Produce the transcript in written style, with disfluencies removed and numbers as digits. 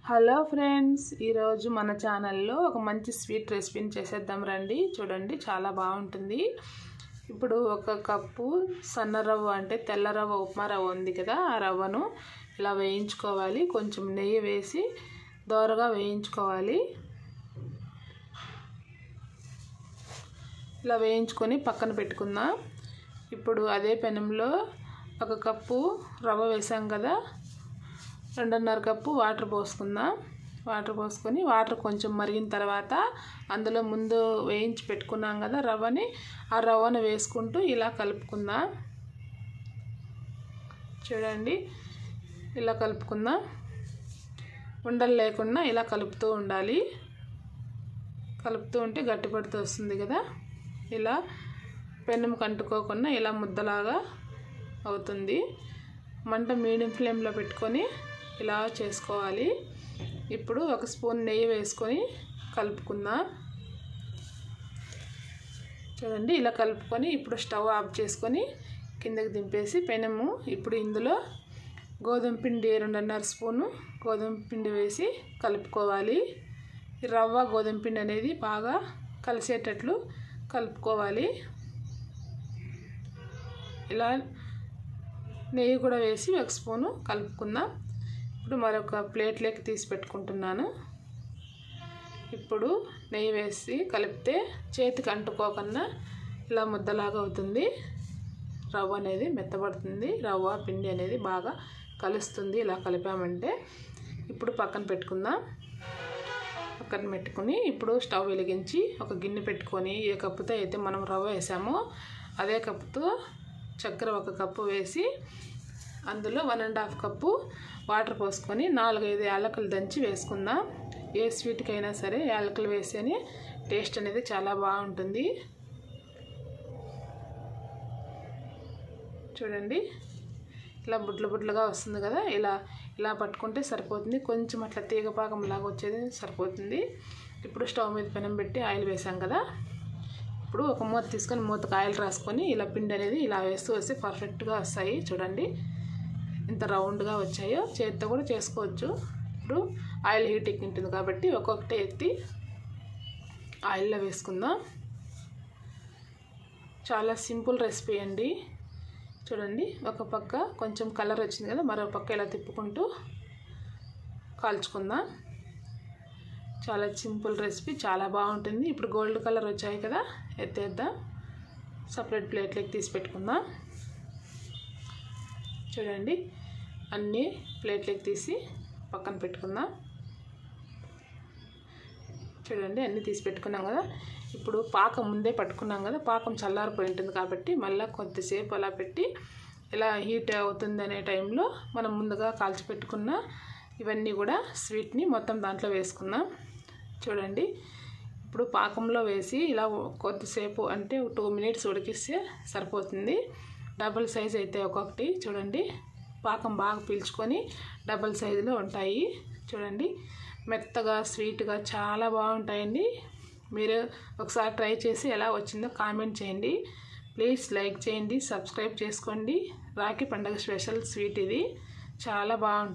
Hello friends, ఈరోజు మన ఛానల్లో ఒక మంచి స్వీట్ రెసిపీని చేసేద్దాం రండి. చూడండి, చాలా బాగుంటుంది. ఇప్పుడు ఒక కప్పు సన్న రవ్వ అంటే తెల్ల రవ్వ, ఉప్మా రవ్వ ఉంది కదా, ఆ రవ్వను ఇలా వేయించుకోవాలి. కొంచెం నెయ్యి వేసి దోరగా వేయించుకోవాలి. ఇలా వేయించుకొని పక్కన పెట్టుకుందాం. ఇప్పుడు అదే పెనంలో ఒక కప్పు రవ్వ వేసాం కదా, 2.5 కప్పు వాటర్ పోసుకుందాం. వాటర్ పోసుకొని వాటర్ కొంచెం మరిగిన తర్వాత అందులో ముందు వేయించి పెట్టుకున్నాం కదా రవ్వని, ఆ రవ్వను వేసుకుంటూ ఇలా కలుపుకుందాం. చూడండి, ఇలా కలుపుకుందాం. ఉండలు లేకుండా ఇలా కలుపుతూ ఉండాలి. కలుపుతూ ఉంటే గట్టిపడుతూ వస్తుంది కదా, ఇలా పెనం కంటుకోకుండా ఇలా ముద్దలాగా అవుతుంది. మంట మీడియం ఫ్లేమ్లో పెట్టుకొని ఇలా చేసుకోవాలి. ఇప్పుడు ఒక స్పూన్ నెయ్యి వేసుకొని కలుపుకుందాం. చూడండి, ఇలా కలుపుకొని ఇప్పుడు స్టవ్ ఆఫ్ చేసుకొని కిందకి దింపేసి పెనము ఇప్పుడు ఇందులో గోధుమ పిండి 2.5 స్పూను గోధుమ పిండి వేసి కలుపుకోవాలి. ఈ రవ్వ గోధుమ పిండి అనేది బాగా కలిసేటట్లు కలుపుకోవాలి. ఇలా నెయ్యి కూడా వేసి 1 స్పూను కలుపుకుందాం. ఇప్పుడు మరొక ప్లేట్లోకి తీసి పెట్టుకుంటున్నాను. ఇప్పుడు నెయ్యి వేసి కలిపితే చేతికి అంటుకోకుండా ఇలా ముద్దలాగా అవుతుంది. రవ్వ అనేది మెత్తబడుతుంది. రవ్వ పిండి అనేది బాగా కలుస్తుంది ఇలా కలిపామంటే. ఇప్పుడు పక్కన పెట్టుకుందాం. పక్కన పెట్టుకుని ఇప్పుడు స్టవ్ వెలిగించి ఒక గిన్నె పెట్టుకొని ఏ కప్పుతో అయితే మనం రవ్వ వేసామో అదే కప్పుతో చక్కెర 1 కప్పు వేసి అందులో 1.5 కప్పు వాటర్ పోసుకొని 4-5 యాలకులు దంచి వేసుకుందాం. ఏ స్వీట్కైనా సరే యాలకులు వేస్తేనే టేస్ట్ అనేది చాలా బాగుంటుంది. చూడండి, ఇలా బుడ్లుగా వస్తుంది కదా, ఇలా పట్టుకుంటే సరిపోతుంది. కొంచెం అట్లా తీగపాకంలాగా వచ్చేది సరిపోతుంది. ఇప్పుడు స్టవ్ మీద పెనం పెట్టి ఆయిల్ వేసాం కదా, ఇప్పుడు ఒక మూత తీసుకొని మూతకు ఆయిల్ రాసుకొని ఇలా పిండి అనేది ఇలా వేస్తూ వస్తే పర్ఫెక్ట్గా వస్తాయి. చూడండి, ఇంత రౌండ్గా వచ్చాయో. చేతితో కూడా చేసుకోవచ్చు. ఇప్పుడు ఆయిల్ హీట్ ఎక్కింటుంది కాబట్టి ఒక్కొక్కటి ఎత్తి ఆయిల్లో వేసుకుందాం. చాలా సింపుల్ రెసిపీ అండి. చూడండి, ఒక పక్క కొంచెం కలర్ వచ్చింది కదా, మరో పక్క ఇలా తిప్పుకుంటూ కాల్చుకుందాం. చాలా సింపుల్ రెసిపీ, చాలా బాగుంటుంది. ఇప్పుడు గోల్డ్ కలర్ వచ్చాయి కదా, ఎత్తేద్దాం. సపరేట్ ప్లేట్లోకి తీసి పెట్టుకుందాం. చూడండి, అన్నీ ప్లేట్లోకి తీసి పక్కన పెట్టుకుందాం. చూడండి, అన్నీ తీసి పెట్టుకున్నాం కదా. ఇప్పుడు పాకం ముందే పట్టుకున్నాం కదా, పాకం చల్లారిపోయి ఉంటుంది కాబట్టి మళ్ళీ కొద్దిసేపు అలా పెట్టి ఇలా హీట్ అవుతుంది అనే టైంలో మనం ముందుగా కాల్చిపెట్టుకున్న ఇవన్నీ కూడా స్వీట్ని మొత్తం దాంట్లో వేసుకుందాం. చూడండి, ఇప్పుడు పాకంలో వేసి ఇలా కొద్దిసేపు అంటే 2 మినిట్స్ ఉడికిస్తే సరిపోతుంది. డబుల్ సైజ్ అయితే ఒక్కొక్కటి చూడండి, పాకం బాగా పీల్చుకొని డబుల్ సైజులో ఉంటాయి. చూడండి, మెత్తగా స్వీట్గా చాలా బాగుంటాయండి. మీరు ఒకసారి ట్రై చేసి ఎలా వచ్చిందో కామెంట్ చేయండి. ప్లీజ్ లైక్ చేయండి, సబ్స్క్రైబ్ చేసుకోండి. రాఖీ పండుగ స్పెషల్ స్వీట్ ఇది, చాలా బాగుంటుంది.